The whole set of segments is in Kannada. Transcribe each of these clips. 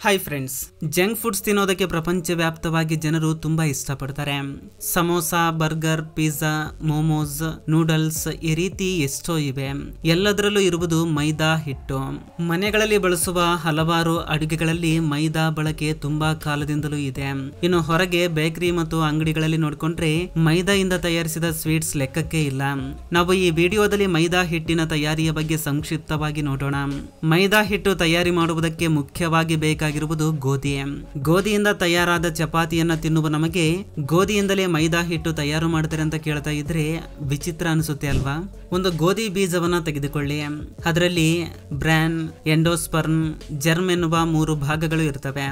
ಹಾಯ್ ಫ್ರೆಂಡ್ಸ್, ಜಂಕ್ ಫುಡ್ಸ್ ತಿನ್ನೋದಕ್ಕೆ ಪ್ರಪಂಚವ್ಯಾಪ್ತವಾಗಿ ಜನರು ತುಂಬಾ ಇಷ್ಟಪಡ್ತಾರೆ. Samosa, burger, pizza, momos, noodles ಈ ರೀತಿ ಎಷ್ಟೋ ಇವೆ. ಎಲ್ಲದರಲ್ಲೂ ಇರುವುದು ಮೈದಾ ಹಿಟ್ಟು. ಮನೆಗಳಲ್ಲಿ ಬಳಸುವ ಹಲವಾರು ಅಡುಗೆಗಳಲ್ಲಿ ಮೈದಾ ಬಳಕೆ ತುಂಬಾ ಕಾಲದಿಂದಲೂ ಇದೆ. ಇನ್ನು ಹೊರಗೆ ಬೇಕರಿ ಮತ್ತು ಅಂಗಡಿಗಳಲ್ಲಿ ನೋಡಿಕೊಂಡ್ರೆ ಮೈದಾಯಿಂದ ತಯಾರಿಸಿದ ಸ್ವೀಟ್ಸ್ ಲೆಕ್ಕಕ್ಕೆ ಇಲ್ಲ. ನಾವು ಈ ವಿಡಿಯೋದಲ್ಲಿ ಮೈದಾ ಹಿಟ್ಟಿನ ತಯಾರಿಯ ಬಗ್ಗೆ ಸಂಕ್ಷಿಪ್ತವಾಗಿ ನೋಡೋಣ. ಮೈದಾ ಹಿಟ್ಟು ತಯಾರಿ ಮಾಡುವುದಕ್ಕೆ ಮುಖ್ಯವಾಗಿ ಬೇಕಾಗಿರುವುದು ಗೋಧಿಯಿಂದ ತಯಾರಾದ ಚಪಾತಿಯನ್ನ ತಿನ್ನುವ ನಮಗೆ ಗೋಧಿಯಿಂದಲೇ ಮೈದಾ ಹಿಟ್ಟು ತಯಾರು ಮಾಡ್ತಾರೆ ಅಂತ ಕೇಳ್ತಾ ಇದ್ರೆ ವಿಚಿತ್ರ ಅನಿಸುತ್ತೆ ಅಲ್ವಾ? ಒಂದು ಗೋಧಿ ಬೀಜವನ್ನ ತೆಗೆದುಕೊಳ್ಳಿ. ಅದರಲ್ಲಿ ಬ್ರಾನ್, ಎಂಡೋಸ್ಪರ್ಮ್, ಜರ್ಮ್ ಎನ್ನುವ 3 ಭಾಗಗಳು ಇರ್ತವೆ.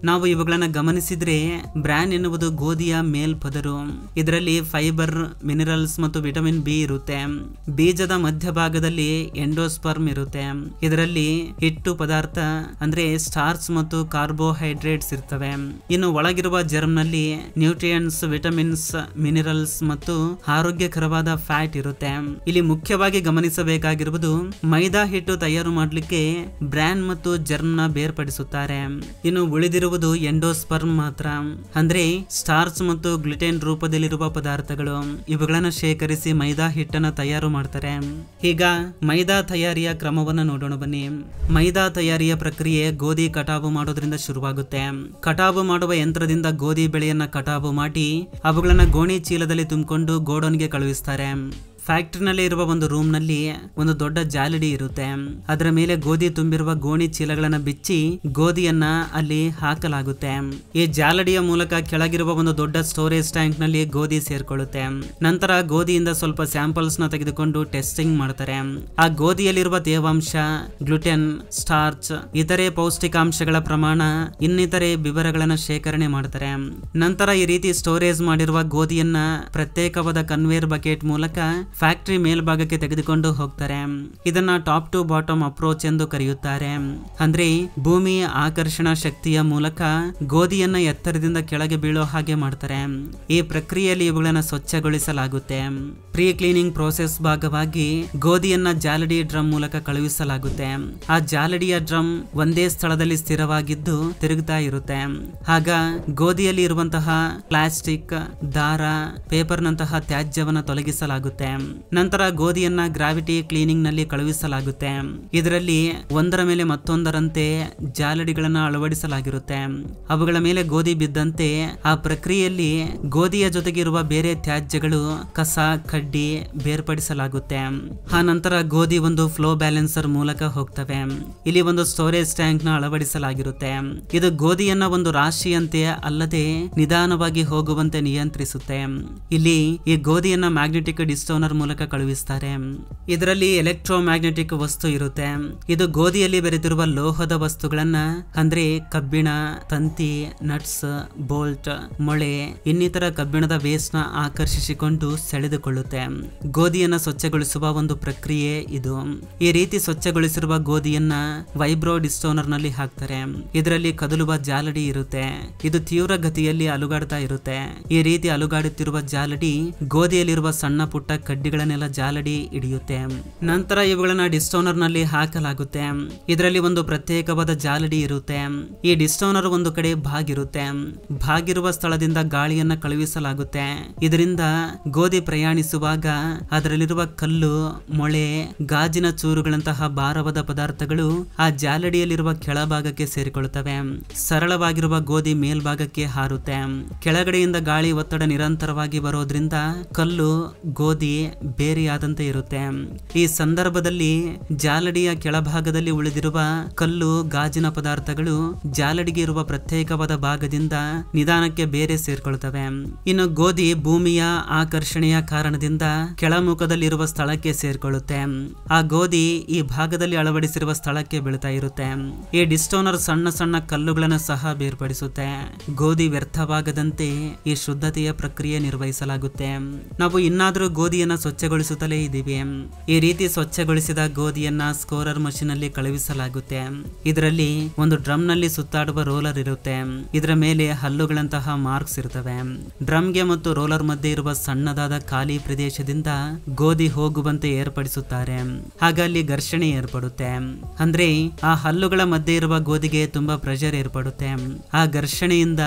ನಾವು ಇವುಗಳನ್ನ ಗಮನಿಸಿದ್ರೆ ಬ್ರಾನ್ ಎನ್ನುವುದು ಗೋಧಿಯ ಮೇಲ್ಪದರು. ಇದರಲ್ಲಿ ಫೈಬರ್, ಮಿನರಲ್ಸ್ ಮತ್ತು ವಿಟಮಿನ್ ಬಿ ಇರುತ್ತೆ. ಬೀಜದ ಮಧ್ಯಭಾಗದಲ್ಲಿ ಎಂಡೋಸ್ಪರ್ಮ್ ಇರುತ್ತೆ. ಇದರಲ್ಲಿ ಹಿಟ್ಟು ಪದಾರ್ಥ ಅಂದ್ರೆ ಸ್ಟಾರ್ಚ್ ಮತ್ತು ಕಾರ್ಬೋಹೈಡ್ರೇಟ್ಸ್ ಇರ್ತವೆ. ಇನ್ನು ಒಳಗಿರುವ ಜರ್ಮ್ ನಲ್ಲಿ ನ್ಯೂಟ್ರಿಯೆಂಟ್ಸ್, ವಿಟಮಿನ್ಸ್, ಮಿನರಲ್ಸ್ ಮತ್ತು ಆರೋಗ್ಯಕರವಾದ ಫ್ಯಾಟ್ ಇರುತ್ತೆ. ಇಲ್ಲಿ ಮುಖ್ಯವಾಗಿ ಗಮನಿಸಬೇಕಾಗಿರುವುದು ಮೈದಾ ಹಿಟ್ಟು ತಯಾರು ಮಾಡಲಿಕ್ಕೆ ಬ್ರಾನ್ ಮತ್ತು ಜರ್ಮ್ ನ ಬೇರ್ಪಡಿಸುತ್ತಾರೆ. ಇನ್ನು ಉಳಿದಿರುವುದು ಎಂಡೋಸ್ಪರ್ಮ್ ಮಾತ್ರ, ಅಂದ್ರೆ ಸ್ಟಾರ್ಚ್ ಮತ್ತು ಗ್ಲುಟೆನ್ ರೂಪದಲ್ಲಿರುವ ಪದಾರ್ಥಗಳು. ಇವುಗಳನ್ನು ಶೇಖರಿಸಿ ಮೈದಾ ಹಿಟ್ಟನ್ನು ತಯಾರು ಮಾಡ್ತಾರೆ. ಈಗ ಮೈದಾ ತಯಾರಿಯ ಕ್ರಮವನ್ನು ನೋಡೋಣ ಬನ್ನಿ. ಮೈದಾ ತಯಾರಿಯ ಪ್ರಕ್ರಿಯೆ ಗೋಧಿ ಕಟಾವು ಮಾಡೋದ್ರಿಂದ ಶುರುವಾಗುತ್ತೆ. ಕಟಾವು ಮಾಡುವ ಯಂತ್ರದಿಂದ ಗೋಧಿ ಬೆಳೆಯನ್ನ ಕಟಾವು ಮಾಡಿ ಅವುಗಳನ್ನ ಗೋಣಿ ಚೀಲದಲ್ಲಿ ತುಂಬಿಕೊಂಡು ಗೋಡೌನ್ಗೆ ಕಳುಹಿಸ್ತಾರೆ. ಫ್ಯಾಕ್ಟರಿನಲ್ಲಿ ಇರುವ ಒಂದು ರೂಮ್ ನಲ್ಲಿ ಒಂದು ದೊಡ್ಡ ಜಾಲಡಿ ಇರುತ್ತೆ. ಅದರ ಮೇಲೆ ಗೋಧಿ ತುಂಬಿರುವ ಗೋಣಿ ಚೀಲಗಳನ್ನ ಬಿಚ್ಚಿ ಗೋಧಿಯನ್ನ ಅಲ್ಲಿ ಹಾಕಲಾಗುತ್ತೆ. ಈ ಜಾಲಡಿಯ ಮೂಲಕ ಕೆಳಗಿರುವ ಒಂದು ದೊಡ್ಡ ಸ್ಟೋರೇಜ್ ಟ್ಯಾಂಕ್ ನಲ್ಲಿ ಗೋಧಿ ಸೇರ್ಕೊಳ್ಳುತ್ತೆ. ನಂತರ ಗೋಧಿಯಿಂದ ಸ್ವಲ್ಪ ಸ್ಯಾಂಪಲ್ಸ್ ನ ತೆಗೆದುಕೊಂಡು ಟೆಸ್ಟಿಂಗ್ ಮಾಡ್ತಾರೆ. ಆ ಗೋಧಿಯಲ್ಲಿರುವ ತೇವಾಂಶ, ಗ್ಲುಟೆನ್, ಸ್ಟಾರ್ಚ್, ಇತರೆ ಪೌಷ್ಟಿಕಾಂಶಗಳ ಪ್ರಮಾಣ, ಇನ್ನಿತರೆ ವಿವರಗಳನ್ನ ಶೇಖರಣೆ ಮಾಡ್ತಾರೆ. ನಂತರ ಈ ರೀತಿ ಸ್ಟೋರೇಜ್ ಮಾಡಿರುವ ಗೋಧಿಯನ್ನ ಪ್ರತ್ಯೇಕವಾದ ಕನ್ವೇರ್ ಬಕೆಟ್ ಮೂಲಕ ಫ್ಯಾಕ್ಟರಿ ಮೇಲ್ಭಾಗಕ್ಕೆ ತೆಗೆದುಕೊಂಡು ಹೋಗ್ತಾರೆ. ಇದನ್ನ ಟಾಪ್ ಟು ಬಾಟಮ್ ಅಪ್ರೋಚ್ ಎಂದು ಕರೆಯುತ್ತಾರೆ. ಅಂದ್ರೆ ಭೂಮಿ ಆಕರ್ಷಣಾ ಶಕ್ತಿಯ ಮೂಲಕ ಗೋಧಿಯನ್ನ ಎತ್ತರದಿಂದ ಕೆಳಗೆ ಬೀಳೋ ಹಾಗೆ ಮಾಡ್ತಾರೆ. ಈ ಪ್ರಕ್ರಿಯೆಯಲ್ಲಿ ಇವುಗಳನ್ನ ಸ್ವಚ್ಛಗೊಳಿಸಲಾಗುತ್ತೆ. ಪ್ರೀ ಕ್ಲೀನಿಂಗ್ ಪ್ರೋಸೆಸ್ ಭಾಗವಾಗಿ ಗೋಧಿಯನ್ನ ಜಾಲಡಿ ಡ್ರಮ್ ಮೂಲಕ ಕಳುಹಿಸಲಾಗುತ್ತೆ. ಆ ಜಾಲಡಿಯ ಡ್ರಮ್ ಒಂದೇ ಸ್ಥಳದಲ್ಲಿ ಸ್ಥಿರವಾಗಿದ್ದು ತಿರುಗುತ್ತಾ ಇರುತ್ತೆ. ಆಗ ಗೋಧಿಯಲ್ಲಿ ಇರುವಂತಹ ಪ್ಲಾಸ್ಟಿಕ್, ದಾರ, ಪೇಪರ್ ನಂತಹ ತ್ಯಾಜ್ಯವನ್ನ ತೊಲಗಿಸಲಾಗುತ್ತೆ. ನಂತರ ಗೋಧಿಯನ್ನ ಗ್ರಾವಿಟಿ ಕ್ಲೀನಿಂಗ್ ನಲ್ಲಿ ಕಳುಹಿಸಲಾಗುತ್ತೆ. ಇದರಲ್ಲಿ ಒಂದರ ಮೇಲೆ ಮತ್ತೊಂದರಂತೆ ಜಾಲಡಿಗಳನ್ನ ಅಳವಡಿಸಲಾಗಿರುತ್ತೆ. ಅವುಗಳ ಮೇಲೆ ಗೋಧಿ ಬಿದ್ದಂತೆ ಆ ಪ್ರಕ್ರಿಯೆಯಲ್ಲಿ ಗೋಧಿಯ ಜೊತೆಗಿರುವ ಬೇರೆ ತ್ಯಾಜ್ಯಗಳು, ಕಸ, ಕಡ್ಡಿ ಬೇರ್ಪಡಿಸಲಾಗುತ್ತೆ. ಆ ನಂತರ ಗೋಧಿ ಒಂದು ಫ್ಲೋ ಬ್ಯಾಲೆನ್ಸರ್ ಮೂಲಕ ಹೋಗ್ತವೆ. ಇಲ್ಲಿ ಒಂದು ಸ್ಟೋರೇಜ್ ಟ್ಯಾಂಕ್ ನ ಅಳವಡಿಸಲಾಗಿರುತ್ತೆ. ಇದು ಗೋಧಿಯನ್ನ ಒಂದು ರಾಶಿಯಂತೆ ಅಲ್ಲದೆ ನಿಧಾನವಾಗಿ ಹೋಗುವಂತೆ ನಿಯಂತ್ರಿಸುತ್ತೆ. ಇಲ್ಲಿ ಈ ಗೋಧಿಯನ್ನ ಮ್ಯಾಗ್ನೆಟಿಕ್ ಡಿಸ್ಟೋನರ್ ಮೂಲಕ ಕಳುಹಿಸ್ತಾರೆ. ಇದರಲ್ಲಿ ಎಲೆಕ್ಟ್ರೋಮ್ಯಾಗ್ನೆಟಿಕ್ ವಸ್ತು ಇರುತ್ತೆ. ಇದು ಗೋಧಿಯಲ್ಲಿ ಬೆರೆತಿರುವ ಲೋಹದ ವಸ್ತುಗಳನ್ನ ಅಂದ್ರೆ ಕಬ್ಬಿಣ, ತಂತಿ, ನಟ್ಸ್, ಬೋಲ್ಟ್, ಮೊಳೆ, ಇನ್ನಿತರ ಕಬ್ಬಿಣದ ವೇಸ್ಟ್ ನ ಆಕರ್ಷಿಸಿಕೊಂಡು ಸೆಳೆದುಕೊಳ್ಳುತ್ತೆ. ಗೋಧಿಯನ್ನ ಸ್ವಚ್ಛಗೊಳಿಸುವ ಒಂದು ಪ್ರಕ್ರಿಯೆ ಇದು. ಈ ರೀತಿ ಸ್ವಚ್ಛಗೊಳಿಸಿರುವ ಗೋಧಿಯನ್ನ ವೈಬ್ರೋ ಡಿಸ್ಟೋನರ್ ನಲ್ಲಿ ಹಾಕ್ತಾರೆ. ಇದರಲ್ಲಿ ಕದಲುವ ಜಾಲಡಿ ಇರುತ್ತೆ. ಇದು ತೀವ್ರ ಗತಿಯಲ್ಲಿ ಅಲುಗಾಡ್ತಾ ಇರುತ್ತೆ. ಈ ರೀತಿ ಅಲುಗಾಡುತ್ತಿರುವ ಜಾಲಡಿ ಗೋಧಿಯಲ್ಲಿರುವ ಸಣ್ಣ ಪುಟ್ಟ ಕಡ್ಡಿಗಳನ್ನೆಲ್ಲ ಜಾಲಡಿ ಹಿಡಿಯುತ್ತೆ. ನಂತರ ಇವುಗಳನ್ನ ಡಿಸ್ಟೋನರ್ ನಲ್ಲಿ ಹಾಕಲಾಗುತ್ತೆ. ಇದರಲ್ಲಿ ಒಂದು ಪ್ರತ್ಯೇಕವಾದ ಜಾಲಡಿ ಇರುತ್ತೆ. ಈ ಡಿಸ್ಟೋನರ್ ಒಂದು ಕಡೆ ಬಾಗಿರುತ್ತೆ. ಬಾಗಿರುವ ಸ್ಥಳದಿಂದ ಗಾಳಿಯನ್ನ ಕಳುಹಿಸಲಾಗುತ್ತೆ. ಇದರಿಂದ ಗೋಧಿ ಪ್ರಯಾಣಿಸುವಾಗ ಅದರಲ್ಲಿರುವ ಕಲ್ಲು, ಮೊಳೆ, ಗಾಜಿನ ಚೂರುಗಳಂತಹ ಭಾರವಾದ ಪದಾರ್ಥಗಳು ಆ ಜಾಲಡಿಯಲ್ಲಿರುವ ಕೆಳಭಾಗಕ್ಕೆ ಸೇರಿಕೊಳ್ಳುತ್ತವೆ. ಸರಳವಾಗಿರುವ ಗೋಧಿ ಮೇಲ್ಭಾಗಕ್ಕೆ ಹಾರುತ್ತೆ. ಕೆಳಗಡೆಯಿಂದ ಗಾಳಿ ಒತ್ತಡ ನಿರಂತರವಾಗಿ ಬರೋದ್ರಿಂದ ಕಲ್ಲು, ಗೋಧಿ ಬೇರೆಯಾದಂತೆ ಇರುತ್ತೆ. ಈ ಸಂದರ್ಭದಲ್ಲಿ ಜಾಲಡಿಯ ಕೆಳಭಾಗದಲ್ಲಿ ಉಳಿದಿರುವ ಕಲ್ಲು, ಗಾಜಿನ ಪದಾರ್ಥಗಳು ಜಾಲಡಿಗೆ ಇರುವ ಪ್ರತ್ಯೇಕವಾದ ಭಾಗದಿಂದ ನಿಧಾನಕ್ಕೆ ಬೇರೆ ಸೇರ್ಕೊಳ್ತವೆ. ಇನ್ನು ಗೋಧಿ ಭೂಮಿಯ ಆಕರ್ಷಣೆಯ ಕಾರಣದಿಂದ ಕೆಳಮುಖದಲ್ಲಿರುವ ಸ್ಥಳಕ್ಕೆ ಸೇರ್ಕೊಳ್ಳುತ್ತೆ. ಆ ಗೋಧಿ ಈ ಭಾಗದಲ್ಲಿ ಅಳವಡಿಸಿರುವ ಸ್ಥಳಕ್ಕೆ ಬೀಳ್ತಾ ಇರುತ್ತೆ. ಈ ಡಿಸ್ಟೋನರ್ ಸಣ್ಣ ಸಣ್ಣ ಕಲ್ಲುಗಳನ್ನು ಸಹ ಬೇರ್ಪಡಿಸುತ್ತೆ. ಗೋಧಿ ವ್ಯರ್ಥವಾಗದಂತೆ ಈ ಶುದ್ಧತೆಯ ಪ್ರಕ್ರಿಯೆ ನಿರ್ವಹಿಸಲಾಗುತ್ತೆ. ನಾವು ಇನ್ನಾದರೂ ಗೋಧಿಯನ್ನ ಸ್ವಚ್ಛಗೊಳಿಸುತ್ತಲೇ ಇದ್ದೀವಿ. ಈ ರೀತಿ ಸ್ವಚ್ಛಗೊಳಿಸಿದ ಗೋಧಿಯನ್ನ ಸ್ಕೋರರ್ ಮಷೀನ್ ಅಲ್ಲಿ ಕಳುಹಿಸಲಾಗುತ್ತೆ. ಇದರಲ್ಲಿ ಒಂದು ಡ್ರಮ್ ನಲ್ಲಿ ಸುತ್ತಾಡುವ ರೋಲರ್ ಇರುತ್ತೆ. ಇದರ ಮೇಲೆ ಹಲ್ಲುಗಳಂತಹ ಮಾರ್ಕ್ಸ್ ಇರ್ತವೆ. ಡ್ರಮ್ಗೆ ಮತ್ತು ರೋಲರ್ ಮಧ್ಯೆ ಇರುವ ಸಣ್ಣದಾದ ಖಾಲಿ ಪ್ರದೇಶದಿಂದ ಗೋಧಿ ಹೋಗುವಂತೆ ಏರ್ಪಡಿಸುತ್ತಾರೆ. ಆಗ ಅಲ್ಲಿ ಘರ್ಷಣೆ ಏರ್ಪಡುತ್ತೆ. ಅಂದ್ರೆ ಆ ಹಲ್ಲುಗಳ ಮಧ್ಯೆ ಇರುವ ಗೋಧಿಗೆ ತುಂಬಾ ಪ್ರೆಷರ್ ಏರ್ಪಡುತ್ತೆ. ಆ ಘರ್ಷಣೆಯಿಂದ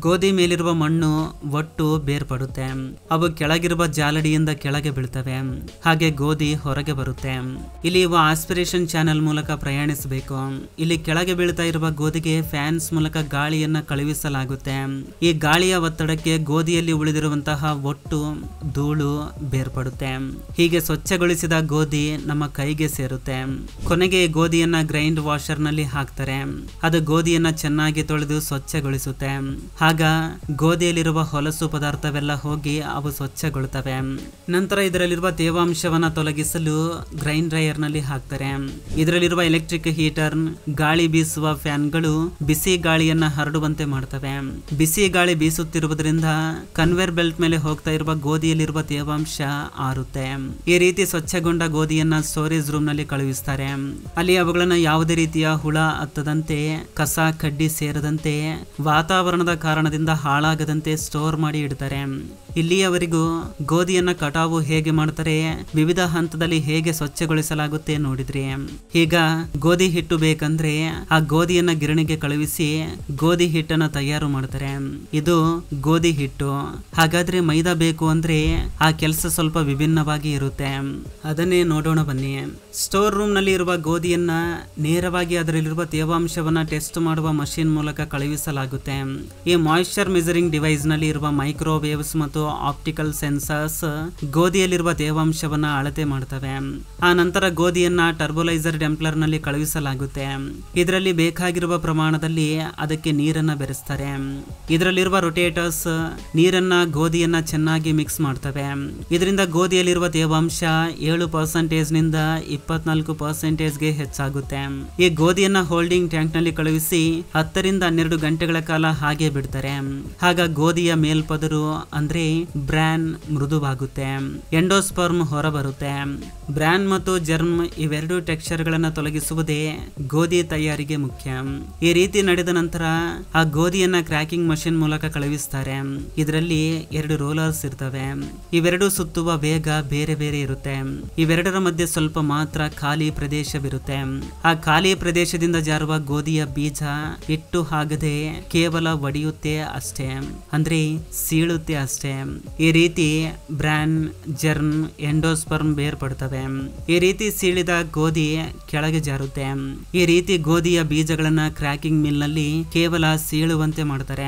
ಗೋಧಿ ಮೇಲಿರುವ ಮಣ್ಣು ಒಟ್ಟು ಬೇರ್ಪಡುತ್ತೆ. ಅವು ಕೆಳಗಿರುವ ಜಾಲಡಿಯಿಂದ ಕೆಳಗೆ ಬೀಳ್ತವೆ. ಹಾಗೆ ಗೋಧಿ ಹೊರಗೆ ಬರುತ್ತೆ. ಇಲ್ಲಿ ಇವು ಆಸ್ಪಿರೇಷನ್ ಚಾನೆಲ್ ಮೂಲಕ ಪ್ರಯಾಣಿಸಬೇಕು. ಇಲ್ಲಿ ಕೆಳಗೆ ಬೀಳ್ತಾ ಇರುವ ಗೋಧಿಗೆ ಫ್ಯಾನ್ಸ್ ಮೂಲಕ ಗಾಳಿಯನ್ನ ಕಳುಹಿಸಲಾಗುತ್ತೆ. ಈ ಗಾಳಿಯ ಒತ್ತಡಕ್ಕೆ ಗೋಧಿಯಲ್ಲಿ ಉಳಿದಿರುವಂತಹ ಒಟ್ಟು ಧೂಳು ಬೇರ್ಪಡುತ್ತೆ. ಹೀಗೆ ಸ್ವಚ್ಛಗೊಳಿಸಿದ ಗೋಧಿ ನಮ್ಮ ಕೈಗೆ ಸೇರುತ್ತೆ. ಕೊನೆಗೆ ಗೋಧಿಯನ್ನ ಗ್ರೈಂಡ್ ವಾಷರ್ ನಲ್ಲಿ ಹಾಕ್ತಾರೆ. ಅದು ಗೋಧಿಯನ್ನ ಚೆನ್ನಾಗಿ ತೊಳೆದು ಸ್ವಚ್ಛಗೊಳಿಸುತ್ತೆ. ಆಗ ಗೋಧಿಯಲ್ಲಿರುವ ಹೊಲಸು ಪದಾರ್ಥವೆಲ್ಲ ಹೋಗಿ ಅವು ಸ್ವಚ್ಛಗೊಳ್ಳುತ್ತವೆ. ನಂತರ ಇದರಲ್ಲಿರುವ ತೇವಾಂಶವನ್ನ ತೊಲಗಿಸಲು ಗ್ರೈಂಡ್ ಡ್ರೈಯರ್ ನಲ್ಲಿ ಹಾಕ್ತಾರೆ. ಇದರಲ್ಲಿರುವ ಎಲೆಕ್ಟ್ರಿಕ್ ಹೀಟರ್, ಗಾಳಿ ಬೀಸುವ ಫ್ಯಾನ್ಗಳು ಬಿಸಿ ಗಾಳಿಯನ್ನ ಹರಡುವಂತೆ ಮಾಡ್ತವೆ. ಬಿಸಿ ಗಾಳಿ ಬೀಸುತ್ತಿರುವುದರಿಂದ ಕನ್ವೇರ್ ಬೆಲ್ಟ್ ಮೇಲೆ ಹೋಗ್ತಾ ಇರುವ ಗೋಧಿಯಲ್ಲಿರುವ ತೇವಾಂಶ ಆರುತ್ತೆ. ಈ ರೀತಿ ಸ್ವಚ್ಛಗೊಂಡ ಗೋಧಿಯನ್ನ ಸ್ಟೋರೇಜ್ ರೂಮ್ ನಲ್ಲಿ ಕಳುಹಿಸ್ತಾರೆ. ಅಲ್ಲಿ ಅವುಗಳನ್ನ ಯಾವುದೇ ರೀತಿಯ ಹುಳ ಹತ್ತದಂತೆ, ಕಸ ಕಡ್ಡಿ ಸೇರದಂತೆ, ವಾತಾವರಣದ ಕಾರಣದಿಂದ ಹಾಳಾಗದಂತೆ ಸ್ಟೋರ್ ಮಾಡಿ ಇಡ್ತಾರೆ. ಇಲ್ಲಿಯವರೆಗೂ ಗೋಧಿಯನ್ನ ಕಟಾವು ಹೇಗೆ ಮಾಡ್ತಾರೆ, ವಿವಿಧ ಹಂತದಲ್ಲಿ ಹೇಗೆ ಸ್ವಚ್ಛಗೊಳಿಸಲಾಗುತ್ತೆ ನೋಡಿದ್ರಿ. ಈಗ ಗೋಧಿ ಹಿಟ್ಟು ಬೇಕಂದ್ರೆ ಆ ಗೋಧಿಯನ್ನ ಗಿರಣಿಗೆ ಕಳುಹಿಸಿ ಗೋಧಿ ಹಿಟ್ಟನ್ನ ತಯಾರು ಮಾಡ್ತಾರೆ. ಇದು ಗೋಧಿ ಹಿಟ್ಟು. ಹಾಗಾದ್ರೆ ಮೈದಾ ಬೇಕು ಅಂದ್ರೆ ಆ ಕೆಲಸ ಸ್ವಲ್ಪ ವಿಭಿನ್ನವಾಗಿ ಇರುತ್ತೆ. ಅದನ್ನೇ ನೋಡೋಣ ಬನ್ನಿ. ಸ್ಟೋರ್ ರೂಮ್ ನಲ್ಲಿ ಇರುವ ಗೋಧಿಯನ್ನ ನೇರವಾಗಿ ಅದರಲ್ಲಿರುವ ತೇವಾಂಶವನ್ನ ಟೆಸ್ಟ್ ಮಾಡುವ ಮಷೀನ್ ಮೂಲಕ ಕಳುಹಿಸಲಾಗುತ್ತೆ. ಈ ಮಾಯಿಶ್ಚರ್ ಮೆಜರಿಂಗ್ ಡಿವೈಸ್ ನಲ್ಲಿ ಇರುವ ಮೈಕ್ರೋವೇವ್ಸ್ ಮತ್ತು ಆಪ್ಟಿಕಲ್ ಸೆನ್ಸರ್ಸ್ ಗೋಧಿಯಲ್ಲಿರುವ ತೇವಾಂಶವನ್ನ ಅಳತೆ ಮಾಡ್ತವೆ. ಆ ನಂತರ ಗೋಧಿಯನ್ನ ಟರ್ಬೋಲೈಸರ್ ಟೆಂಪ್ಲರ್ ನಲ್ಲಿ ಕಳುಹಿಸಲಾಗುತ್ತೆ. ಇದರಲ್ಲಿ ಬೇಕಾಗಿರುವ ಪ್ರಮಾಣದಲ್ಲಿ ಅದಕ್ಕೆ ನೀರನ್ನ ಬೆರೆಸ್ತಾರೆ. ಇದರಲ್ಲಿರುವ ರೊಟೇಟರ್ಸ್ ನೀರನ್ನ ಗೋಧಿಯನ್ನ ಚೆನ್ನಾಗಿ ಮಿಕ್ಸ್ ಮಾಡ್ತವೆ. ಇದರಿಂದ ಗೋಧಿಯಲ್ಲಿರುವ ತೇವಾಂಶ 7% ನಿಂದ 24% ಹೆಚ್ಚಾಗುತ್ತೆ. ಈ ಗೋಧಿಯನ್ನ ಹೋಲ್ಡಿಂಗ್ ಟ್ಯಾಂಕ್ ನಲ್ಲಿ ಕಳುಹಿಸಿ 10 ರಿಂದ 12 ಗಂಟೆಗಳ ಕಾಲ ಹಾಗೆ ಬಿಡ್ತಾರೆ. ಆಗ ಗೋಧಿಯ ಮೇಲ್ಪದರು ಅಂದ್ರೆ ಬ್ರ್ಯಾನ್ ಮೃದುವಾಗುತ್ತೆ. ಎಂಡೋಸ್ಪರ್ಮ್ ಹೊರಬರುತ್ತೆ. ಬ್ರ್ಯಾನ್ ಮತ್ತು ಜರ್ಮ್ ಇವೆರಡು ಟೆಕ್ಸ್ಚರ್ ಗಳನ್ನ ತೊಲಗಿಸುವುದೇ ಗೋಧಿ ತಯಾರಿಗೆ ಮುಖ್ಯ. ಈ ರೀತಿ ನಡೆದ ನಂತರ ಆ ಗೋಧಿಯನ್ನ ಕ್ರ್ಯಾಕಿಂಗ್ ಮಷೀನ್ ಮೂಲಕ ಕಳುಹಿಸ್ತಾರೆ. ಇದರಲ್ಲಿ 2 ರೋಲರ್ಸ್ ಇರ್ತವೆ. ಇವೆರಡು ಸುತ್ತುವ ವೇಗ ಬೇರೆ ಬೇರೆ ಇರುತ್ತೆ. ಇವೆರಡರ ಮಧ್ಯೆ ಸ್ವಲ್ಪ ಮಾತ್ರ ಖಾಲಿ ಪ್ರದೇಶವಿರುತ್ತೆ. ಆ ಖಾಲಿ ಪ್ರದೇಶದಿಂದ ಜಾರುವ ಗೋಧಿಯ ಬೀಜ ಹಿಟ್ಟು ಆಗದೆ ಕೇವಲ ಒಡೆಯುತ್ತೆ ಅಷ್ಟೇ, ಅಂದ್ರೆ ಸೀಳುತ್ತೆ ಅಷ್ಟೇ. ಈ ರೀತಿ ಬ್ರ್ಯಾನ್, ಜರ್ಮ್, ಎಂಡೋಸ್ಪರ್ಮ್ ಬೇರ್ಪಡ್ತವೆ. ಈ ರೀತಿ ಸೀಳಿದ ಗೋಧಿ ಕೆಳಗೆ ಜಾರುತ್ತೆ. ಈ ರೀತಿ ಗೋಧಿಯ ಬೀಜಗಳನ್ನ ಕ್ರ್ಯಾಕಿಂಗ್ ಮಿಲ್ ನಲ್ಲಿ ಕೇವಲ ಸೀಳುವಂತೆ ಮಾಡ್ತಾರೆ.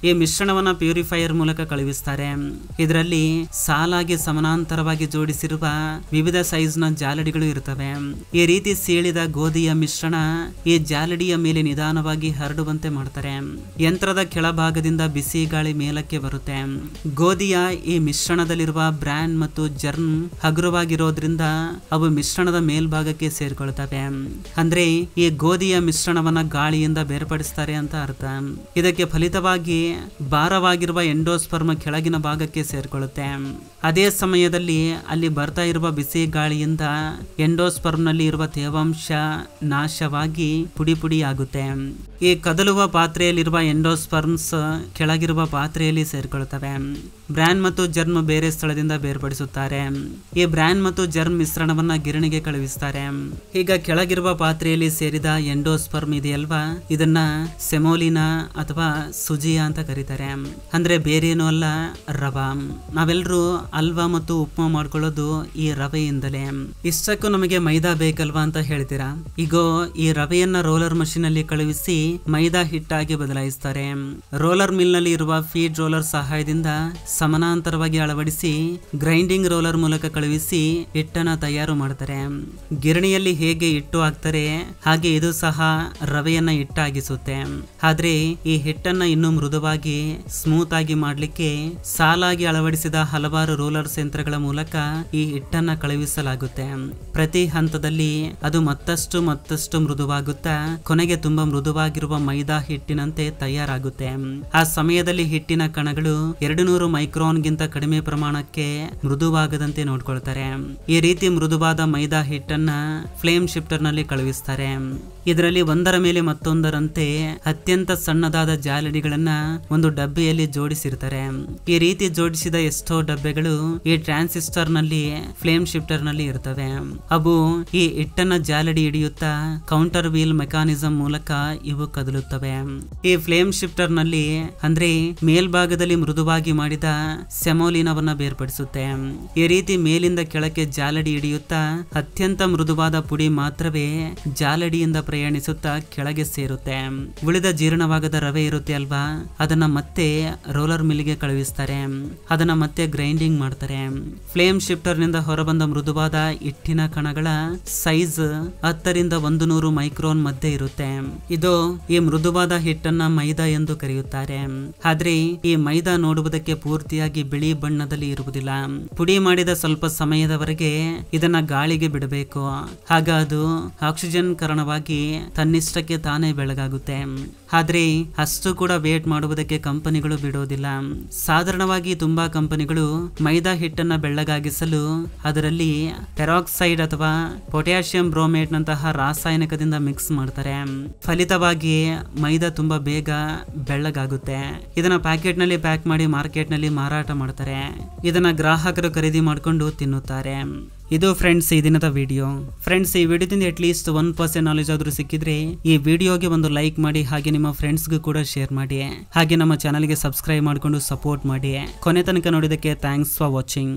ಈ ಮಿಶ್ರಣವನ್ನ ಪ್ಯೂರಿಫೈಯರ್ ಮೂಲಕ ಕಳುಹಿಸ್ತಾರೆ. ಇದರಲ್ಲಿ ಸಾಲಾಗಿ ಸಮಾನಾಂತರವಾಗಿ ಜೋಡಿಸಿರುವ ವಿವಿಧ ಸೈಜ್ ನ ಜಾಲಡಿಗಳು ಇರ್ತವೆ. ಈ ರೀತಿ ಸೀಳಿದ ಗೋಧಿಯ ಮಿಶ್ರಣ ಈ ಜಾಲಡಿಯ ಮೇಲೆ ನಿಧಾನವಾಗಿ ಹರಡುವಂತೆ ಮಾಡ್ತಾರೆ. ಯಂತ್ರದ ಕೆಳಭಾಗದಿಂದ ಬಿಸಿ ಗಾಳಿ ಮೇಲಕ್ಕೆ ಬರುತ್ತೆ. ಗೋಧಿಯ ಈ ಮಿಶ್ರಣದಲ್ಲಿರುವ ಬ್ರ್ಯಾನ್ ಮತ್ತು ಜರ್ಮ್ ಹಗುರವಾಗಿರೋದ್ರಿಂದ ಅವು ಮಿಶ್ರಣದ ಮೇಲ್ಭಾಗಕ್ಕೆ ಸೇರ್ಕೊಳ್ತವೆ. ಅಂದ್ರೆ ಈ ಗೋಧಿಯ ಮಿಶ್ರಣವನ್ನ ಗಾಳಿಯಿಂದ ಬೇರ್ಪಡಿಸ್ತಾರೆ ಅಂತ ಅರ್ಥ. ಇದಕ್ಕೆ ಫಲಿತವಾಗಿ ಭಾರವಾಗಿರುವ ಎಂಡೋಸ್ಪರ್ಮ್ ಕೆಳಗಿನ ಭಾಗಕ್ಕೆ ಸೇರ್ಕೊಳ್ಳುತ್ತೆ. ಅದೇ ಸಮಯದಲ್ಲಿ ಅಲ್ಲಿ ಬರ್ತಾ ಇರುವ ಬಿಸಿ ಗಾಳಿಯಿಂದ ಎಂಡೋಸ್ಪರ್ಮ್ ನಲ್ಲಿ ಇರುವ ತೇವಾಂಶ ನಾಶವಾಗಿ ಪುಡಿ ಪುಡಿ ಆಗುತ್ತೆ. ಈ ಕದಲುವ ಪಾತ್ರೆಯಲ್ಲಿರುವ ಎಂಡೋಸ್ಪರ್ಮ್ಸ್ ಕೆಳಗಿರುವ ಪಾತ್ರೆಯಲ್ಲಿ ಸೇರ್ಕೊಳ್ತವೆ. ಬ್ರ್ಯಾನ್ ಮತ್ತು ಜರ್ಮ್ ಬೇರೆ ಸ್ಥಳದಿಂದ ಬೇರ್ಪಡಿಸುತ್ತಾರೆ. ಈ ಬ್ರ್ಯಾನ್ ಮತ್ತು ಜರ್ಮ್ ಮಿಶ್ರಣವನ್ನ ಗಿರಣಿಗೆ ಕಳುಹಿಸ್ತಾರೆ. ಈಗ ಕೆಳಗಿರುವ ಪಾತ್ರೆಯಲ್ಲಿ ಸೇರಿದ ಎಂಡೋಸ್ಪರ್ಮ್ ಇದೆಯಲ್ವಾ, ಇದನ್ನ ಸೆಮೋಲಿನಾ ಅಥವಾ ಸುಜಿಯಾ ಅಂತ ಕರೀತಾರೆ. ಅಂದ್ರೆ ಬೇರೇನೂ ಅಲ್ಲ, ರವಾ. ನಾವೆಲ್ಲರೂ ಹಲ್ವಾ ಮತ್ತು ಉಪ್ಮಾ ಮಾಡ್ಕೊಳ್ಳೋದು ಈ ರವೆಯಿಂದಲೇ. ಇಷ್ಟಕ್ಕೂ ನಮಗೆ ಮೈದಾ ಬೇಕಲ್ವಾ ಅಂತ ಹೇಳ್ತೀರಾ. ಈಗ ಈ ರವೆಯನ್ನ ರೋಲರ್ ಮಷೀನ್ ಅಲ್ಲಿ ಕಳುಹಿಸಿ ಮೈದಾ ಹಿಟ್ಟಾಗಿ ಬದಲಾಯಿಸ್ತಾರೆ. ರೋಲರ್ ಮಿಲ್ ನಲ್ಲಿ ಇರುವ ಫೀಡ್ ರೋಲರ್ ಸಹಾಯದಿಂದ ಸಮಾನಾಂತರವಾಗಿ ಅಳವಡಿಸಿ ಗ್ರೈಂಡಿಂಗ್ ರೋಲರ್ ಮೂಲಕ ಕಳುಹಿಸಿ ಹಿಟ್ಟನ್ನ ತಯಾರು ಮಾಡ್ತಾರೆ. ಗಿರಣಿಯಲ್ಲಿ ಹೇಗೆ ಹಿಟ್ಟು ಹಾಕ್ತಾರೆ ಹಾಗೆ ಇದು ಸಹ ರವೆಯನ್ನ ಹಿಟ್ಟಾಗಿಸುತ್ತೆ. ಆದ್ರೆ ಈ ಹಿಟ್ಟನ್ನ ಇನ್ನೂ ಮೃದುವಾಗಿ ಸ್ಮೂತ್ ಆಗಿ ಮಾಡ್ಲಿಕ್ಕೆ ಸಾಲಾಗಿ ಅಳವಡಿಸಿದ ಹಲವಾರು ರೋಲರ್ಸ್ ಯಂತ್ರಗಳ ಮೂಲಕ ಈ ಹಿಟ್ಟನ್ನ ಕಳುಹಿಸಲಾಗುತ್ತೆ. ಪ್ರತಿ ಹಂತದಲ್ಲಿ ಅದು ಮತ್ತಷ್ಟು ಮೃದುವಾಗುತ್ತಾ ಕೊನೆಗೆ ತುಂಬಾ ಮೃದುವಾಗಿರುವ ಮೈದಾ ಹಿಟ್ಟಿನಂತೆ ತಯಾರಾಗುತ್ತೆ. ಆ ಸಮಯದಲ್ಲಿ ಹಿಟ್ಟಿನ ಕಣಗಳು 200 ಮೈಕ್ರಾನ್ಗಿಂತ ಕಡಿಮೆ ಪ್ರಮಾಣಕ್ಕೆ ಮೃದುವಾಗದಂತೆ ನೋಡ್ಕೊಳ್ತಾರೆ. ಈ ರೀತಿ ಮೃದುವಾದ ಮೈದಾ ಹಿಟ್ಟನ್ನ ಫ್ಲೇಮ್ ಶಿಫ್ಟರ್ ನಲ್ಲಿ ಕಳುಹಿಸ್ತಾರೆ. ಇದರಲ್ಲಿ ಒಂದರ ಮೇಲೆ ಮತ್ತೊಂದರಂತೆ ಅತ್ಯಂತ ಸಣ್ಣದಾದ ಜಾಲರಿಗಳನ್ನ ಒಂದು ಡಬ್ಬಿಯಲ್ಲಿ ಜೋಡಿಸಿರ್ತಾರೆ. ಈ ರೀತಿ ಜೋಡಿಸಿದ ಎಷ್ಟೋ ಡಬ್ಬೆಗಳು ಈ ಟ್ರಾನ್ಸಿಸ್ಟರ್ ನಲ್ಲಿ ಫ್ಲೇಮ್ ಶಿಫ್ಟರ್ ನಲ್ಲಿ ಇರ್ತವೆ. ಅವು ಈ ಹಿಟ್ಟನ್ನ ಜಾಲಡಿ ಹಿಡಿಯುತ್ತಾ ಕೌಂಟರ್ ವೀಲ್ ಮೆಕಾನಿಸಂ ಮೂಲಕ ಇವು ಕದಲುತ್ತವೆ. ಈ ಫ್ಲೇಮ್ ಶಿಫ್ಟರ್ ನಲ್ಲಿ ಅಂದ್ರೆ ಮೇಲ್ಭಾಗದಲ್ಲಿ ಮೃದುವಾಗಿ ಮಾಡಿದ ಸೆಮೋಲಿನವನ್ನ ಬೇರ್ಪಡಿಸುತ್ತೆ. ಈ ರೀತಿ ಮೇಲಿಂದ ಕೆಳಕ್ಕೆ ಜಾಲಡಿ ಹಿಡಿಯುತ್ತಾ ಅತ್ಯಂತ ಮೃದುವಾದ ಪುಡಿ ಮಾತ್ರವೇ ಜಾಲಡಿಯಿಂದ ಪ್ರಯಾಣಿಸುತ್ತಾ ಕೆಳಗೆ ಸೇರುತ್ತೆ. ಉಳಿದ ಜೀರ್ಣವಾಗದ ರವೆ ಇರುತ್ತೆ ಅಲ್ವಾ, ಅದನ್ನ ಮತ್ತೆ ರೋಲರ್ ಮಿಲ್ಗೆ ಕಳುಹಿಸ್ತಾರೆ. ಅದನ್ನ ಮತ್ತೆ ಗ್ರೈಂಡಿಂಗ್ ಮಾಡ್ತಾರೆ. ಫ್ಲೇಮ್ ಶಿಫ್ಟರ್ ನಿಂದ ಹೊರಬಂದ ಮೃದುವಾದ ಹಿಟ್ಟಿನ ಕಣಗಳ ಸೈಜ್ 10 ರಿಂದ 100 ಮೈಕ್ರಾನ್ ಮಧ್ಯೆ ಇರುತ್ತೆ. ಇದು ಈ ಮೃದುವಾದ ಹಿಟ್ಟನ್ನ ಮೈದಾ ಎಂದು ಕರೆಯುತ್ತಾರೆ. ಆದ್ರೆ ಈ ಮೈದಾ ನೋಡುವುದಕ್ಕೆ ಪೂರ್ತಿಯಾಗಿ ಬಿಳಿ ಬಣ್ಣದಲ್ಲಿ ಇರುವುದಿಲ್ಲ. ಪುಡಿ ಮಾಡಿದ ಸ್ವಲ್ಪ ಸಮಯದವರೆಗೆ ಇದನ್ನ ಗಾಳಿಗೆ ಬಿಡಬೇಕು. ಆಗ ಅದು ಆಕ್ಸಿಜನ್ ಕಾರಣವಾಗಿ ತನ್ನಿಷ್ಟಕ್ಕೆ ತಾನೇ ಬೆಳಗಾಗುತ್ತೆ. ಆದ್ರೆ ಅಷ್ಟು ಕೂಡ ವೇಟ್ ಮಾಡುವುದಕ್ಕೆ ಕಂಪನಿಗಳು ಬಿಡೋದಿಲ್ಲ. ಸಾಧಾರಣವಾಗಿ ತುಂಬಾ ಕಂಪನಿಗಳು ಮೈದಾ ಹಿಟ್ಟನ್ನ ಬೆಳ್ಳಗಾಗಿಸಲು ಅದರಲ್ಲಿ ಪೆರಾಕ್ಸೈಡ್ ಅಥವಾ ಪೊಟ್ಯಾಷಿಯಂ ಬ್ರೋಮೇಟ್ ನಂತಹ ರಾಸಾಯನಿಕದಿಂದ ಮಿಕ್ಸ್ ಮಾಡ್ತಾರೆ. ಫಲಿತವಾಗಿ ಮೈದಾ ತುಂಬಾ ಬೇಗ ಬೆಳ್ಳಗಾಗುತ್ತೆ. ಇದನ್ನ ಪ್ಯಾಕೆಟ್ ನಲ್ಲಿ ಪ್ಯಾಕ್ ಮಾಡಿ ಮಾರ್ಕೆಟ್ ನಲ್ಲಿ ಮಾರಾಟ ಮಾಡ್ತಾರೆ. ಇದನ್ನ ಗ್ರಾಹಕರು ಖರೀದಿ ಮಾಡಿಕೊಂಡು ತಿನ್ನುತ್ತಾರೆ. ಇದು ಫ್ರೆಂಡ್ಸ್ ಈ ದಿನದ ವಿಡಿಯೋ. ಫ್ರೆಂಡ್ಸ್, ಈ ವಿಡಿಯೋದಿಂದ ಅಟ್ಲೀಸ್ಟ್ 1% ನಾಲೆಜ್ ಆದ್ರೂ ಸಿಕ್ಕಿದ್ರೆ ಈ ವಿಡಿಯೋಗೆ ಒಂದು ಲೈಕ್ ಮಾಡಿ, ಹಾಗೆ ನಿಮ್ಮ ಫ್ರೆಂಡ್ಸ್ಗೂ ಕೂಡ ಶೇರ್ ಮಾಡಿ, ಹಾಗೆ ನಮ್ಮ ಚಾನಲ್ಗೆ ಸಬ್ಸ್ಕ್ರೈಬ್ ಮಾಡಿಕೊಂಡು ಸಪೋರ್ಟ್ ಮಾಡಿ. ಕೊನೆ ತನಕ ನೋಡಿದಕ್ಕೆ ಥ್ಯಾಂಕ್ಸ್ ಫಾರ್ ವಾಚಿಂಗ್.